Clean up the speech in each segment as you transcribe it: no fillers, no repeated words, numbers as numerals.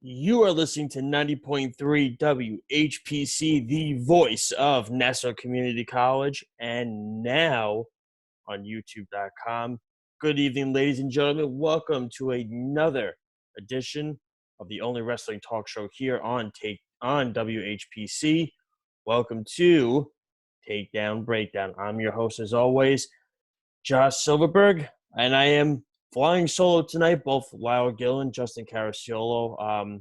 You are listening to 90.3 WHPC, the voice of Nassau Community College, and now on YouTube.com. Good evening, ladies and gentlemen. Welcome to another edition of the only wrestling talk show here on WHPC. Welcome to Takedown Breakdown. I'm your host, as always, Josh Silverberg, and I am flying solo tonight. Both Lyle Gillen, Justin Caracciolo.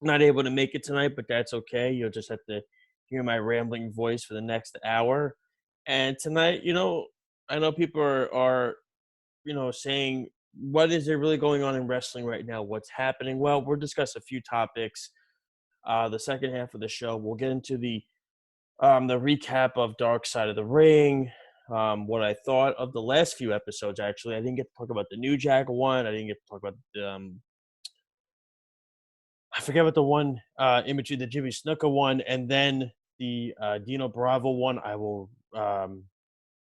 Not able to make it tonight, but that's okay. You'll just have to hear my rambling voice for the next hour. And tonight, I know people are saying, what is there really going on in wrestling right now? What's happening? Well, we'll discuss a few topics. The second half of the show, we'll get into the recap of Dark Side of the Ring, what I thought of the last few episodes. Actually, I didn't get to talk about the New Jack one. I didn't get to talk about I forget what the one in between, the Jimmy Snuka one and then the Dino Bravo one. I will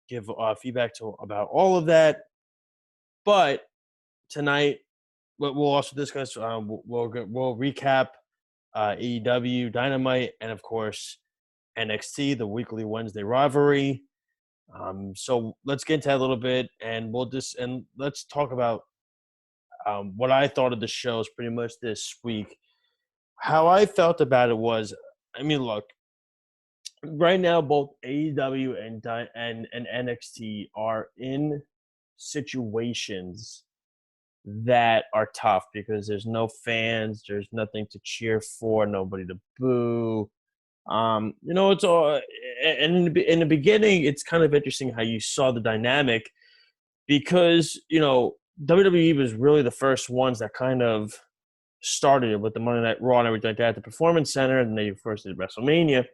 give feedback to about all of that. But tonight, what we'll also discuss, we'll recap AEW Dynamite and, of course, NXT, the weekly Wednesday rivalry. So let's get into that a little bit, and let's talk about what I thought of the shows pretty much this week. How I felt about it was, look, right now both AEW and NXT are in situations that are tough because there's no fans, there's nothing to cheer for, nobody to boo. It's all, and in the beginning, it's kind of interesting how you saw the dynamic because WWE was really the first ones that kind of started it with the Monday Night Raw and everything like that at the Performance Center, and they first did WrestleMania.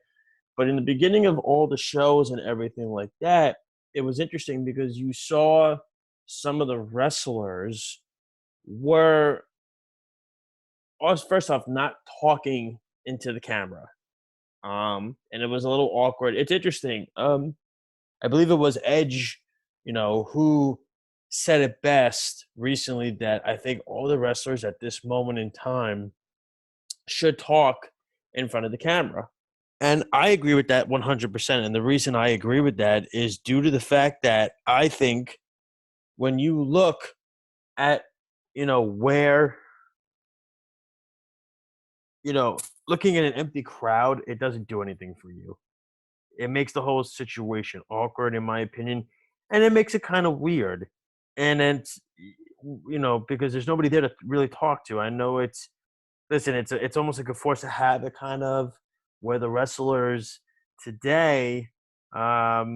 But in the beginning of all the shows and everything like that, it was interesting because you saw some of the wrestlers were, first off, not talking into the camera. And it was a little awkward. It's interesting. I believe it was Edge, who said it best recently that I think all the wrestlers at this moment in time should talk in front of the camera. And I agree with that 100%. And the reason I agree with that is due to the fact that I think when you look at, where, looking at an empty crowd, it doesn't do anything for you. It makes the whole situation awkward, in my opinion, and it makes it kind of weird. And it's, because there's nobody there to really talk to. I know it's almost like a force of habit kind of where the wrestlers today, they're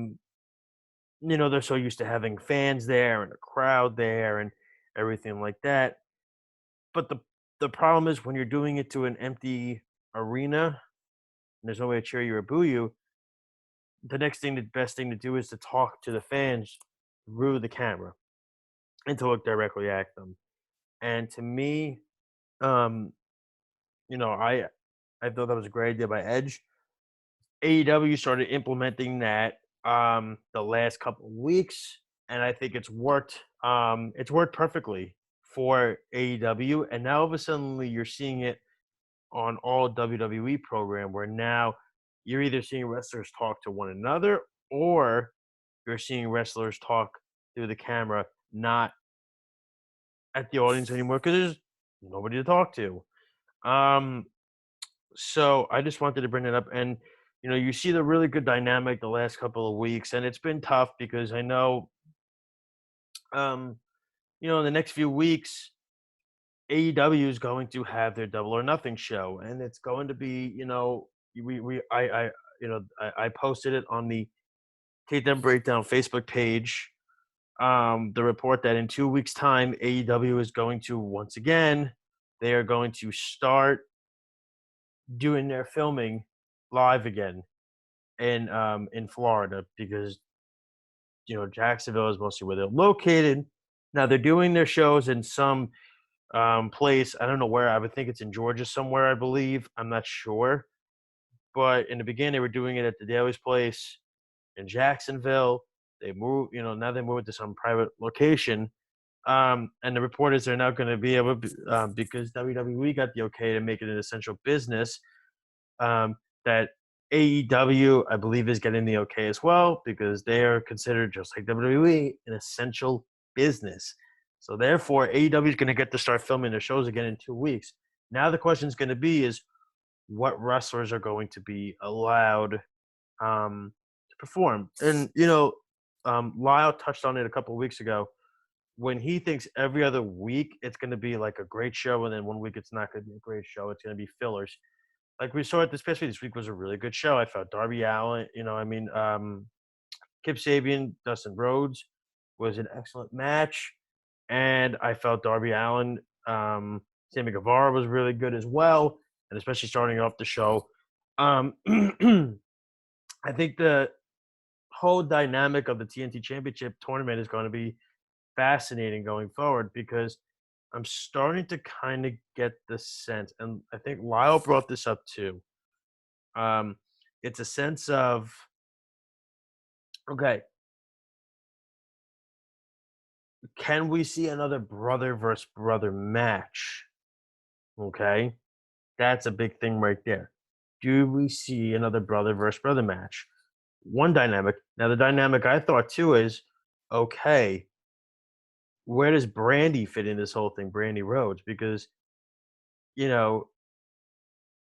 so used to having fans there and a crowd there and everything like that. But the problem is when you're doing it to an empty arena and there's no way to cheer you or boo you, the best thing to do is to talk to the fans through the camera and to look directly at them. And to me, I thought that was a great idea by Edge. AEW started implementing that the last couple of weeks, and I think it's worked. It's worked perfectly for AEW, and now all of a sudden you're seeing it on all WWE program, where now you're either seeing wrestlers talk to one another or you're seeing wrestlers talk through the camera, not at the audience anymore because there's nobody to talk to. So I just wanted to bring it up, and you see the really good dynamic the last couple of weeks, and it's been tough because I know, in the next few weeks, AEW is going to have their Double or Nothing show, and it's going to be, I posted it on the Takedown Breakdown Facebook page. The report that in 2 weeks' time, AEW is going to once again, they are going to start doing their filming live again in Florida because Jacksonville is mostly where they're located. Now they're doing their shows in some place. I don't know where. I would think it's in Georgia somewhere, I believe. I'm not sure. But in the beginning, they were doing it at the Daly's place in Jacksonville. They moved, now they moved to some private location. And the reporters are now going to be able to, because WWE got the okay to make it an essential business, that AEW, I believe, is getting the okay as well because they are considered, just like WWE, an essential business. So therefore, AEW is going to get to start filming their shows again in 2 weeks. Now the question is going to be is what wrestlers are going to be allowed to perform. And, Lyle touched on it a couple of weeks ago. When he thinks every other week it's going to be like a great show, and then one week it's not going to be a great show, it's going to be fillers. Like we saw it this past week. This week was a really good show. I thought Darby Allin, Kip Sabian, Dustin Rhodes was an excellent match, and I felt Darby Allin, Sammy Guevara was really good as well, and especially starting off the show. I think the whole dynamic of the TNT Championship tournament is going to be fascinating going forward because I'm starting to kind of get the sense, and I think Lyle brought this up too. It's a sense of, okay, can we see another brother versus brother match? Okay, that's a big thing right there. Do we see another brother versus brother match? One dynamic. Now, the dynamic I thought too is, okay, where does Brandy fit in this whole thing, Brandy Rhodes? Because, you know,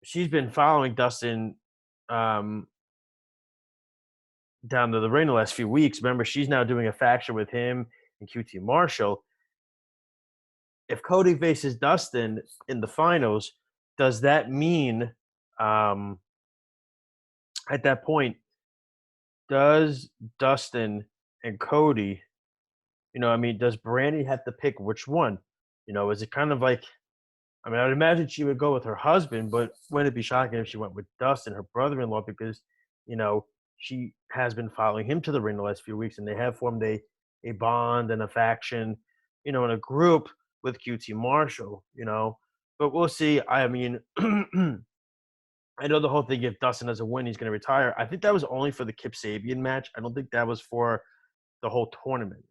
she's been following Dustin um, down to the ring the last few weeks. Remember, she's now doing a faction with him and QT Marshall. If Cody faces Dustin in the finals, does that mean um, at that point, does Dustin and Cody, does Brandy have to pick which one? Is it kind of like, I would imagine she would go with her husband, but wouldn't it be shocking if she went with Dustin, her brother-in-law, because, you know, she has been following him to the ring the last few weeks, and they have formed a bond and a faction, and a group with QT Marshall, But we'll see. I mean, I know the whole thing, if Dustin doesn't win, he's going to retire. I think that was only for the Kip Sabian match. I don't think that was for the whole tournament.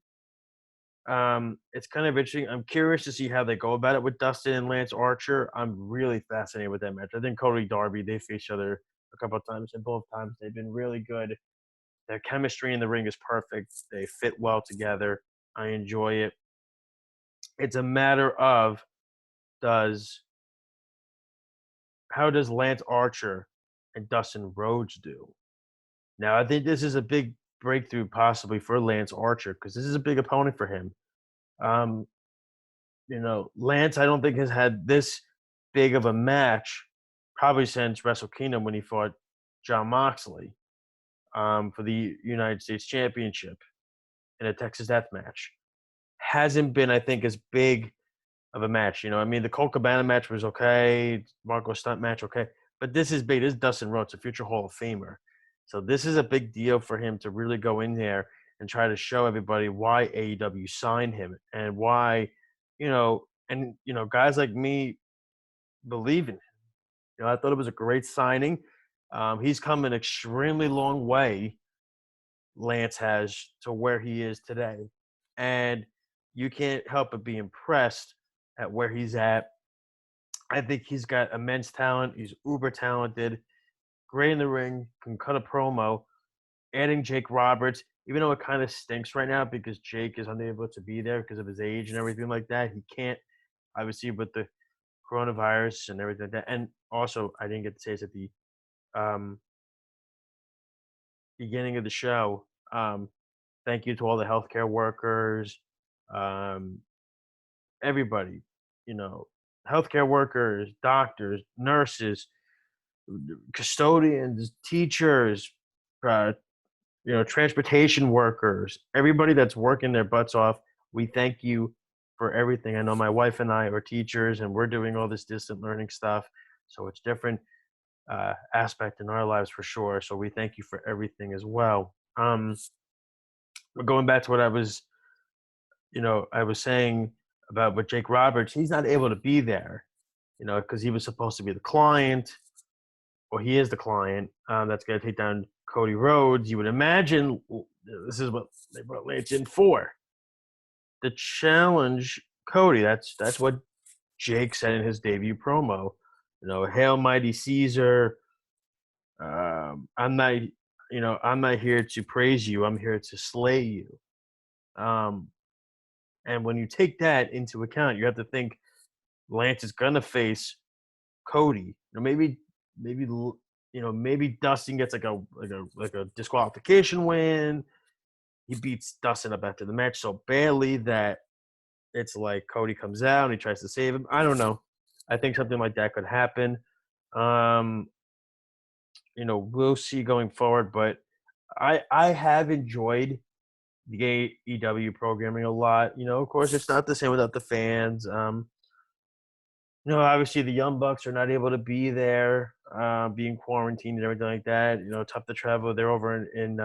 It's kind of interesting. I'm curious to see how they go about it with Dustin and Lance Archer. I'm really fascinated with that match. I think Cody Darby, they faced each other a couple of times, and both times they've been really good. Their chemistry in the ring is perfect. They fit well together. I enjoy it. It's a matter of how does Lance Archer and Dustin Rhodes do? Now, I think this is a big breakthrough possibly for Lance Archer because this is a big opponent for him. Um, Lance, I don't think has had this big of a match probably since Wrestle Kingdom when he fought John Moxley for the United States Championship in a Texas Death match. Hasn't been, I think, as big of a match. The Colt Cabana match was okay, Marco Stunt match okay, but this is big. This is Dustin Rhodes, a future Hall of Famer. So this is a big deal for him to really go in there and try to show everybody why AEW signed him and why, guys like me believe in him. I thought it was a great signing. He's come an extremely long way, Lance has, to where he is today. And you can't help but be impressed at where he's at. I think he's got immense talent. He's uber talented, great in the ring, can cut a promo. Adding Jake Roberts, even though it kind of stinks right now because Jake is unable to be there because of his age and everything like that. He can't, obviously, with the coronavirus and everything like that. And also, I didn't get to say this at the um, beginning of the show. Thank you to all the healthcare workers, um, everybody, healthcare workers, doctors, nurses, custodians, teachers, uh, transportation workers, everybody that's working their butts off. We thank you for everything. I know my wife and I are teachers, and we're doing all this distant learning stuff, so it's different aspect in our lives for sure. So we thank you for everything as well. But going back to what I was saying about with Jake Roberts, he's not able to be there, because he was supposed to be the client, or he is the client that's going to take down Cody Rhodes. You would imagine this is what they brought Lance in for. the challenge Cody. That's what Jake said in his debut promo. Hail mighty Caesar. I'm not, I'm not here to praise you. I'm here to slay you. And when you take that into account, you have to think Lance is gonna face Cody. Maybe Dustin gets like a disqualification win. He beats Dustin up after the match so badly that it's like Cody comes out and he tries to save him. I don't know. I think something like that could happen. Um, we'll see going forward, but I have enjoyed the AEW programming a lot. Of course, it's not the same without the fans. Obviously the Young Bucks are not able to be there, being quarantined and everything like that. Tough to travel. They're over in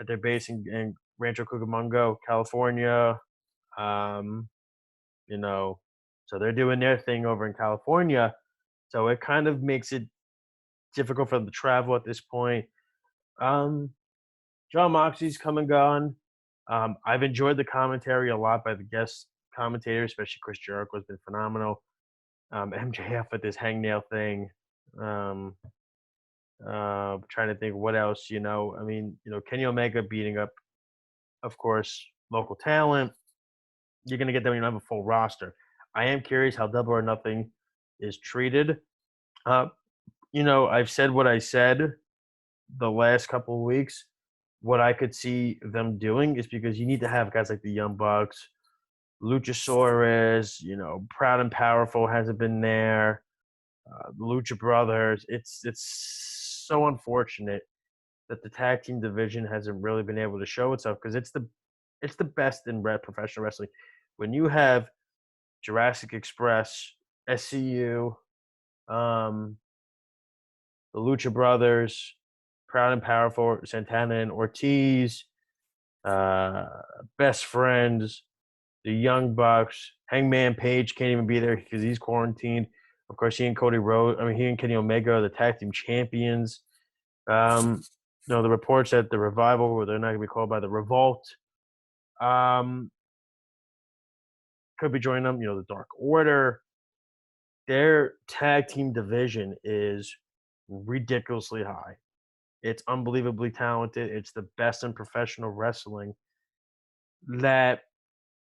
at their base in Rancho Cucamonga, California. Um, so they're doing their thing over in California. So it kind of makes it difficult for them to travel at this point. Um, John Moxley's come and gone. I've enjoyed the commentary a lot by the guest commentators, especially Chris Jericho has been phenomenal. MJF with this hangnail thing. Trying to think what else. Kenny Omega beating up, of course, local talent. You're going to get them when you don't have a full roster. I am curious how Double or Nothing is treated. I've said what I said the last couple of weeks. What I could see them doing is because you need to have guys like the Young Bucks, Luchasaurus, Proud and Powerful hasn't been there, the Lucha Brothers. It's so unfortunate that the tag team division hasn't really been able to show itself because it's the best in professional wrestling. When you have Jurassic Express, SCU, the Lucha Brothers, Proud and Powerful, Santana and Ortiz, uh, Best Friends, the Young Bucks, Hangman Page can't even be there because he's quarantined. Of course, he and Kenny Omega are the tag team champions. The reports that the Revival, or they're not going to be called by the Revolt, could be joining them. The Dark Order. Their tag team division is ridiculously high. It's unbelievably talented. It's the best in professional wrestling. That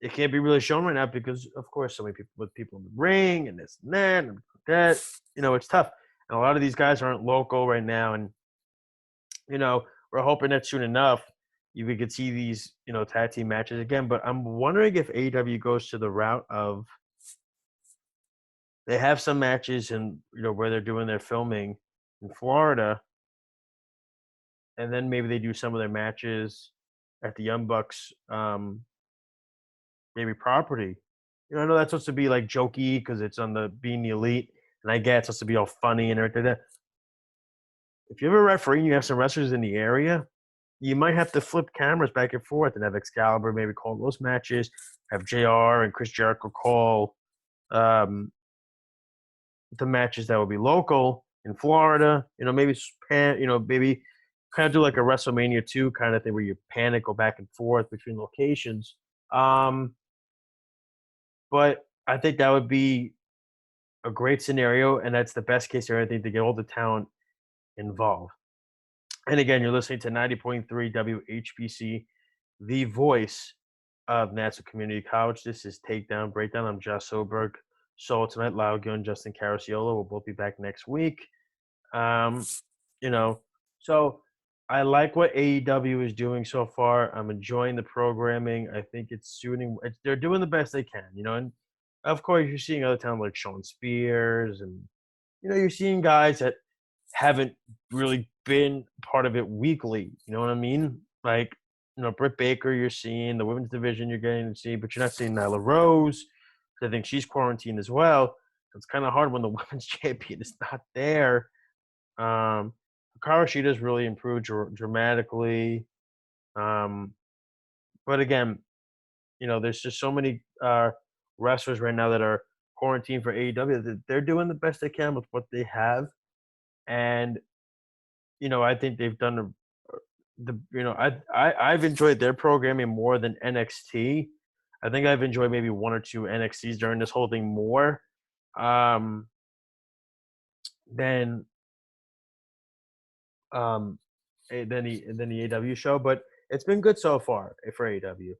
it can't be really shown right now because, of course, so many people in the ring and this and that and that. It's tough. And a lot of these guys aren't local right now, and we're hoping that soon enough we could see these tag team matches again. But I'm wondering if AEW goes to the route of they have some matches and where they're doing their filming in Florida, and then maybe they do some of their matches at the Young Bucks maybe property. I know that's supposed to be like jokey because it's on the Being the Elite, and I get it's supposed to be all funny and everything like that. If you have a referee and you have some wrestlers in the area, you might have to flip cameras back and forth and have Excalibur maybe call those matches, have JR and Chris Jericho call the matches that would be local in Florida. Maybe maybe kind of do like a WrestleMania 2 kind of thing where you go back and forth between locations. But I think that would be a great scenario, and that's the best case scenario, I think, to get all the talent involved. And again, you're listening to 90.3 WHBC, the voice of Nassau Community College. This is Takedown Breakdown. I'm Josh Soberg. Solo tonight, Lyle Gill and Justin Caracciolo will both be back next week. So I like what AEW is doing so far. I'm enjoying the programming. I think it's suiting. They're doing the best they can, and of course you're seeing other talent like Sean Spears, and you're seeing guys that haven't really been part of it weekly. You know what I mean? Like, Britt Baker, you're seeing the women's division, you're getting to see, but you're not seeing Nyla Rose. I think she's quarantined as well. So it's kind of hard when the women's champion is not there. Hikaru Shida's really improved dramatically. But again, there's just so many wrestlers right now that are quarantined for AEW that they're doing the best they can with what they have. And, I think they've done I've enjoyed their programming more than NXT. I think I've enjoyed maybe one or two NXTs during this whole thing more um, than um, than the AW show, but it's been good so far for AW.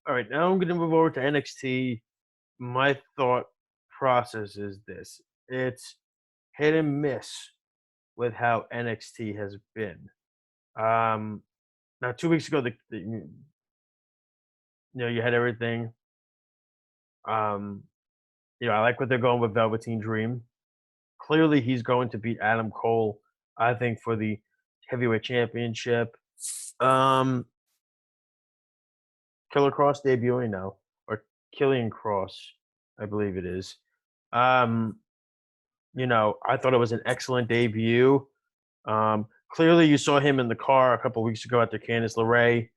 All right, now I'm going to move over to NXT. My thought process is this: it's hit and miss with how NXT has been. Um, Now, 2 weeks ago, you had everything. Um, I like what they're going with Velveteen Dream. Clearly, he's going to beat Adam Cole, I think, for the heavyweight championship. Um, Killer Cross debuting now, or Killian Cross, I believe it is. Um, I thought it was an excellent debut. Clearly, you saw him in the car a couple weeks ago after Candice LeRae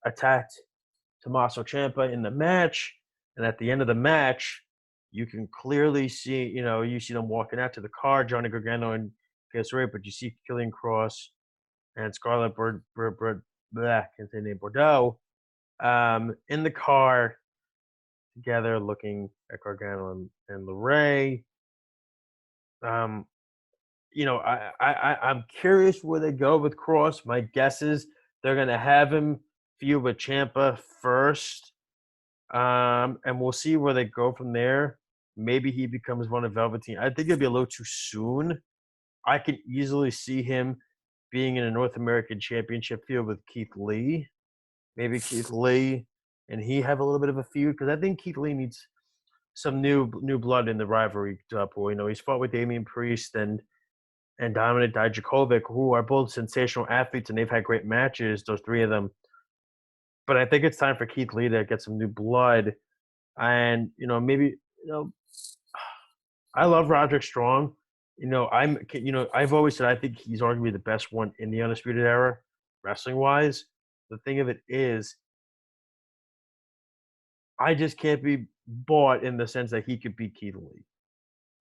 attacked Tommaso Ciampa in the match, and at the end of the match, you can clearly see, you see them walking out to the car, Johnny Gargano and Candice LeRae, but you see Killian Cross and Scarlett can't say name Bordeaux, in the car together, looking at Gargano and LeRae. Um, I'm curious where they go with Cross. My guess is they're going to have him feud with Ciampa first, and we'll see where they go from there. Maybe he becomes one of Velveteen. I think it'd be a little too soon. I can easily see him being in a North American Championship feud with Keith Lee. Maybe Keith Lee and he have a little bit of a feud because I think Keith Lee needs some new blood in the rivalry pool. He's fought with Damian Priest and Dominik Dijakovic, who are both sensational athletes and they've had great matches, those three of them. But I think it's time for Keith Lee to get some new blood. And, maybe, I love Roderick Strong. I've always said I think he's arguably the best one in the Undisputed Era, wrestling wise. The thing of it is, I just can't be bought in the sense that he could beat Keith Lee.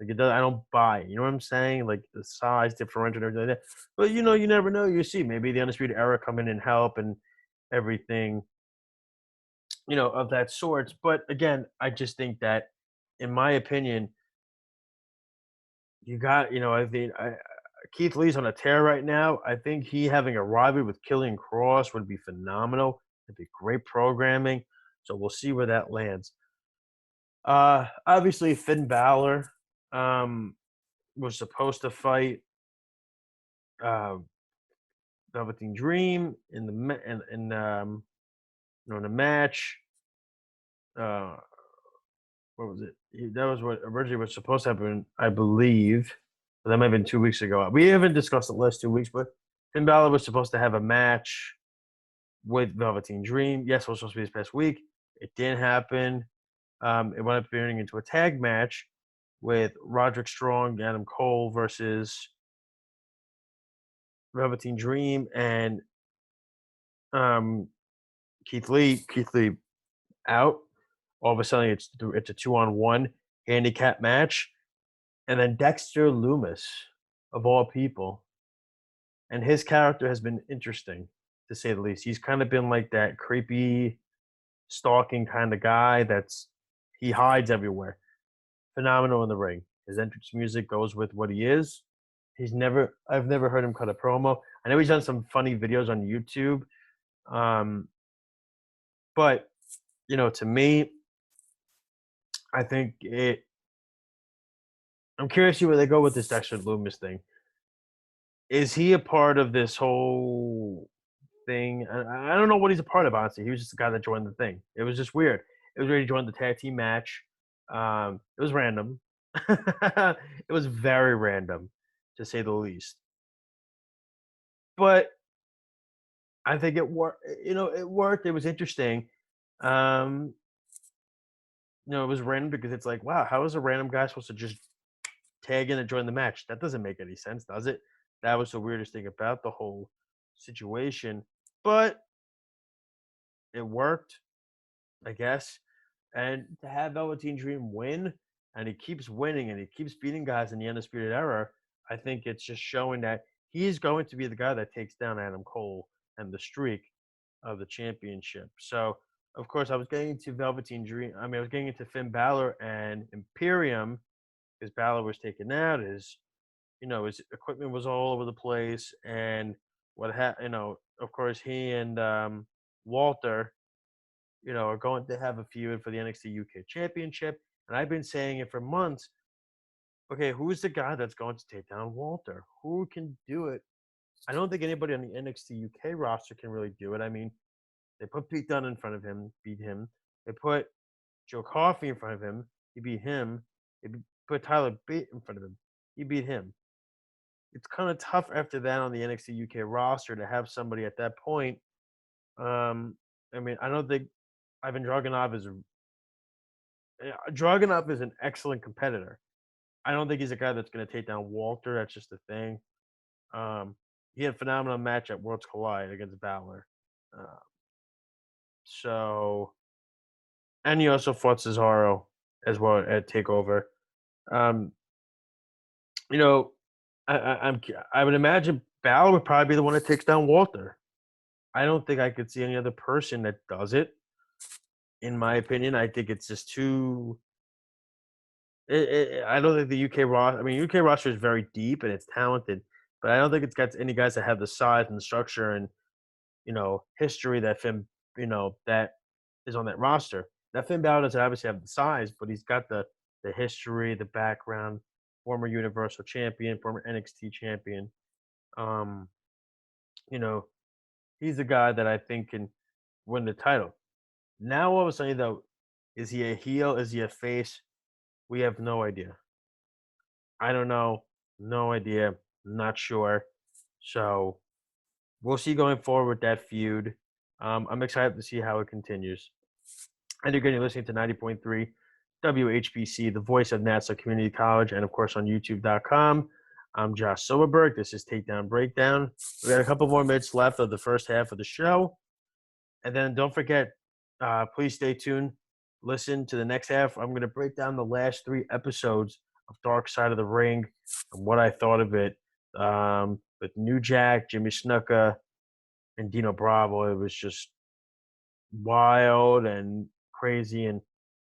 Like I don't buy it. You know what I'm saying? Like the size differential and everything like that. But you never know. You see, maybe the Undisputed Era come in and help and everything, of that sorts. But again, I just think that, in my opinion, you got, I think Keith Lee's on a tear right now. I think he having a rivalry with Killian Cross would be phenomenal. It'd be great programming. So we'll see where that lands. Obviously Finn Balor was supposed to fight uh, Velveteen Dream in the match. Uh, what was it? That was what originally was supposed to happen, I believe. But that might have been 2 weeks ago. We haven't discussed the last 2 weeks, but Finn Balor was supposed to have a match with Velveteen Dream. Yes, it was supposed to be this past week. It didn't happen. It wound up turning into a tag match with Roderick Strong, Adam Cole versus Velveteen Dream, and Keith Lee. Keith Lee out. All of a sudden, it's a 2-on-1 handicap match, and then Dexter Lumis, of all people, and his character has been interesting to say the least. He's kind of been like that creepy, stalking kind of guy. He hides everywhere. Phenomenal in the ring. His entrance music goes with what he is. I've never heard him cut a promo. I know he's done some funny videos on YouTube. But, to me, I think I'm curious to see where they go with this Dexter Lumis thing. Is he a part of this whole thing? I don't know what he's a part of, honestly. He was just the guy that joined the thing. It was just weird. It was ready to join the tag team match. It was random. It was very random, to say the least. But I think it worked. It worked. It was interesting. Um, it was random because it's like, wow, how is a random guy supposed to just tag in and join the match? That doesn't make any sense, does it? That was the weirdest thing about the whole situation. But it worked, I guess. And to have Velveteen Dream win, and he keeps winning and he keeps beating guys in the Undisputed Era, I think it's just showing that he's going to be the guy that takes down Adam Cole and the streak of the championship. So of course, I was getting into Velveteen Dream. I was getting into Finn Balor and Imperium because Balor was taken out. His equipment was all over the place, and of course, he and Walter, are going to have a feud for the NXT UK Championship. And I've been saying it for months. Okay, who's the guy that's going to take down Walter? Who can do it? I don't think anybody on the NXT UK roster can really do it. I mean, they put Pete Dunne in front of him, beat him. They put Joe Coffey in front of him, he beat him. Put Tyler Bate in front of him, he beat him. It's kind of tough after that on the NXT UK roster to have somebody at that point. I don't think Ivan Dragunov is an excellent competitor. I don't think he's a guy that's going to take down Walter. That's just the thing. He had a phenomenal match at Worlds Collide against Balor. Uh, so, and he also fought Cesaro as well at Takeover. Um, you know, I would imagine Balor would probably be the one that takes down Walter. I don't think I could see any other person that does it. In my opinion, I think it's just too. I don't think the UK roster. I mean, UK roster is very deep and it's talented, but I don't think it's got any guys that have the size and the structure and history that that is on that roster. Now Finn Balor doesn't obviously have the size, but he's got the history, the background. Former Universal Champion, former NXT Champion. Um, you know, he's a guy that I think can win the title. Now, all of a sudden, though, is he a heel? Is he a face? We have no idea. I don't know. No idea. Not sure. So we'll see going forward with that feud. I'm excited to see how it continues. And again, you're listening to 90.3 WHBC, the voice of Nassau Community College, and of course on YouTube.com. I'm Josh Silverberg. This is Takedown Breakdown. We got a couple more minutes left of the first half of the show. And then don't forget, please stay tuned. Listen to the next half. I'm going to break down the last 3 episodes of Dark Side of the Ring and what I thought of it. With New Jack, Jimmy Snuka, and Dino Bravo, it was just wild and crazy, and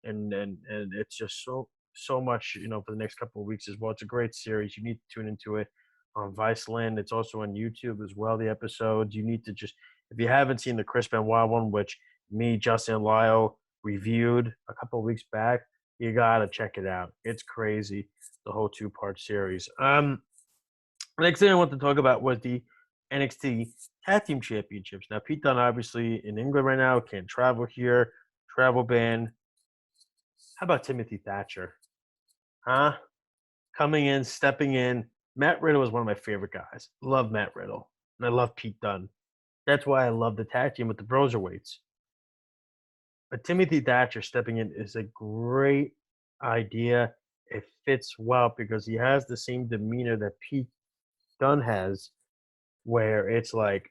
it's just so much for the next couple of weeks as well. It's a great series. You need to tune into it on Viceland. It's also on YouTube as well. The episodes you need to just if you haven't seen the Chris Benoit one, which me, Justin, and Lyle reviewed a couple of weeks back, you gotta check it out. It's crazy. The whole 2-part series. Next thing I want to talk about was the NXT Tag Team Championships. Now, Pete Dunne, obviously in England right now, can't travel here, travel ban. How about Timothy Thatcher? Huh? Coming in, stepping in. Matt Riddle is one of my favorite guys. Love Matt Riddle. And I love Pete Dunne. That's why I love the tag team with the Broserweights. But Timothy Thatcher stepping in is a great idea. It fits well because he has the same demeanor that Pete Dunne has, where it's like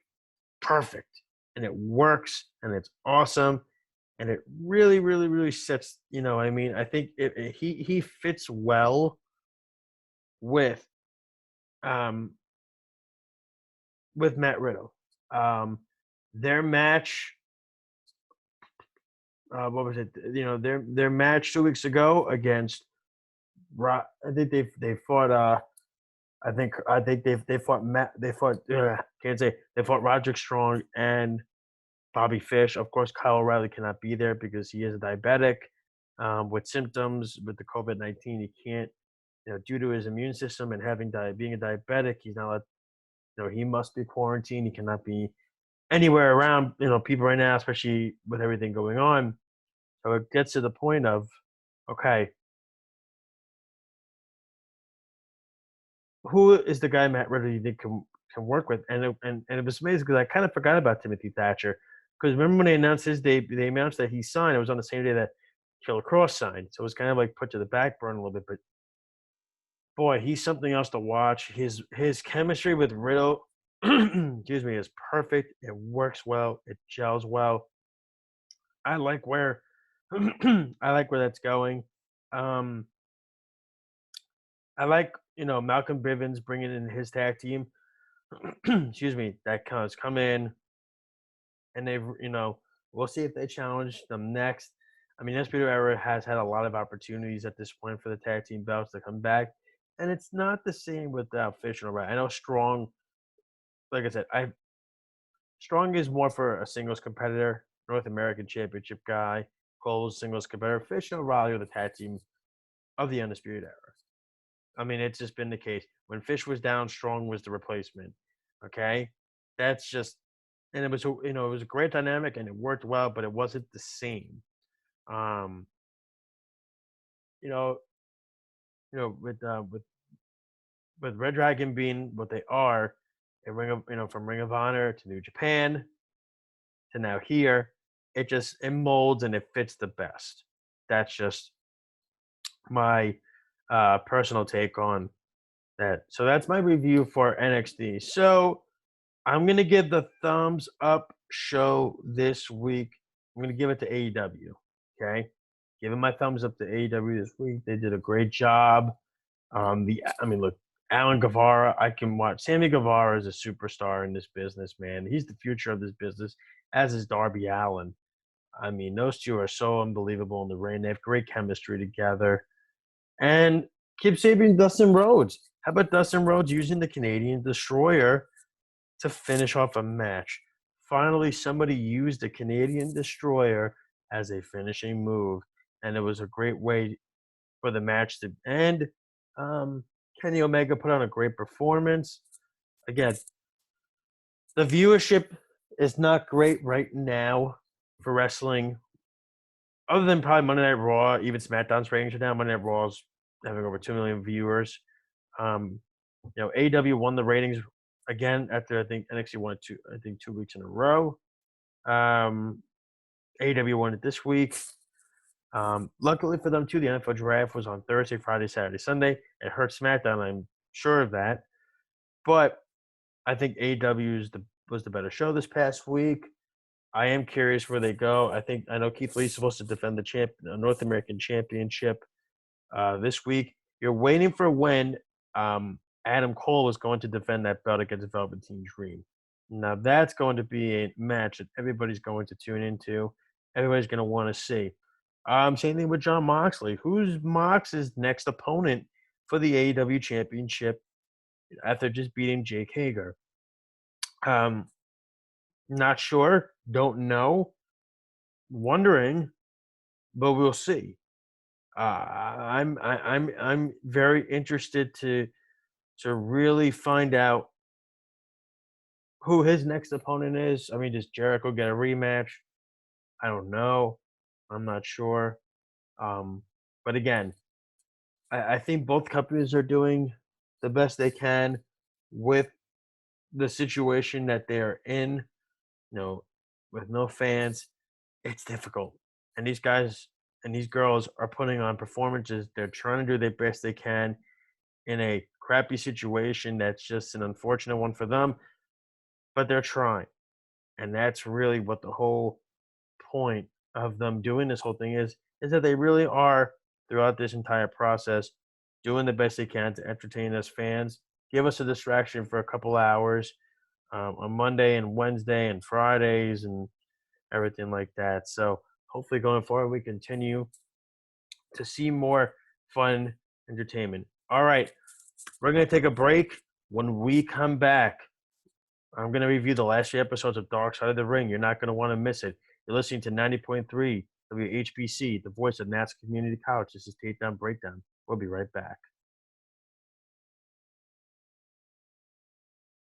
perfect and it works and it's awesome and it really, really, really sets. I think he fits well with um with Matt Riddle. Their match, what was it? Their match 2 weeks ago against. I think they fought. I think they fought Matt. They fought. Can't say they fought Roderick Strong and Bobby Fish. Of course, Kyle O'Reilly cannot be there because he is a diabetic with symptoms with the COVID-19. He can't, due to his immune system and being a diabetic, he's not allowed. He must be quarantined. He cannot be anywhere around, people right now, especially with everything going on. So it gets to the point of, okay, who is the guy Matt Riddle you think can work with? And it was amazing because I kind of forgot about Timothy Thatcher because remember when they announced they announced that he signed. It was on the same day that Killer Cross signed, so it was kind of like put to the back burner a little bit. But boy, he's something else to watch. His chemistry with Riddle, excuse me, is perfect. It works well. It gels well. I like where I like where that's going. Um, I like Malcolm Bivens bringing in his tag team. Excuse me, that has come in and they've We'll see if they challenge them next. I mean, Undisputed Era has had a lot of opportunities at this point for the tag team belts to come back, and it's not the same without Fish and O'Reilly. I know Strong, like I said, I Strong is more for a singles competitor, North American Championship guy, Cole's singles competitor. Fish and O'Reilly are the tag team of the Undisputed Era. I mean, it's just been the case. When Fish was down, Strong was the replacement. Okay, that's just, and it was it was a great dynamic and it worked well, but it wasn't the same. Um, you know, with Red Dragon being what they are, a Ring of from Ring of Honor to New Japan to now here, it molds and it fits the best. That's just my personal take on that. So that's my review for NXT. So I'm gonna give the thumbs up show this week. I'm gonna give it to AEW. Okay, giving my thumbs up to AEW this week. They did a great job. Look, Alan Guevara. I can watch. Sammy Guevara is a superstar in this business, man. He's the future of this business, as is Darby Allin. I mean, those two are so unbelievable in the ring. They have great chemistry together. And Kip Sabian, Dustin Rhodes. How about Dustin Rhodes using the Canadian Destroyer to finish off a match? Finally, somebody used the Canadian Destroyer as a finishing move, and it was a great way for the match to end. Kenny Omega put on a great performance. Again, the viewership is not great right now for wrestling, other than probably Monday Night Raw. Even SmackDown's ratings are down. Monday Night Raw's having over 2 million viewers. AEW won the ratings again after I think NXT won it 2 weeks in a row. AEW won it this week. Luckily for them too, the NFL draft was on Thursday, Friday, Saturday, Sunday. It hurt SmackDown, I'm sure of that. But I think AEW was the better show this past week. I am curious where they go. I know Keith Lee's supposed to defend the North American Championship this week. You're waiting for when Adam Cole is going to defend that belt against Velveteen Dream. Now that's going to be a match that everybody's going to tune into. Everybody's going to want to see. Same thing with Jon Moxley. Who's Mox's next opponent for the AEW Championship after just beating Jake Hager? Not sure. Don't know. Wondering, but we'll see. I'm very interested to really find out who his next opponent is. I mean, does Jericho get a rematch? I don't know. I'm not sure. But again, I think both companies are doing the best they can with the situation that they're in. With no fans, it's difficult. And these guys and these girls are putting on performances. They're trying to do their best they can in a crappy situation that's just an unfortunate one for them, but they're trying. And that's really what the whole point of them doing this whole thing is that they really are, throughout this entire process, doing the best they can to entertain us fans, give us a distraction for a couple hours on Monday and Wednesday and Fridays and everything like that. So hopefully going forward, we continue to see more fun entertainment. All right, we're going to take a break. When we come back, I'm going to review the last 3 episodes of Dark Side of the Ring. You're not going to want to miss it. You're listening to 90.3 WHBC, the voice of Nats Community College. This is Takedown Breakdown. We'll be right back.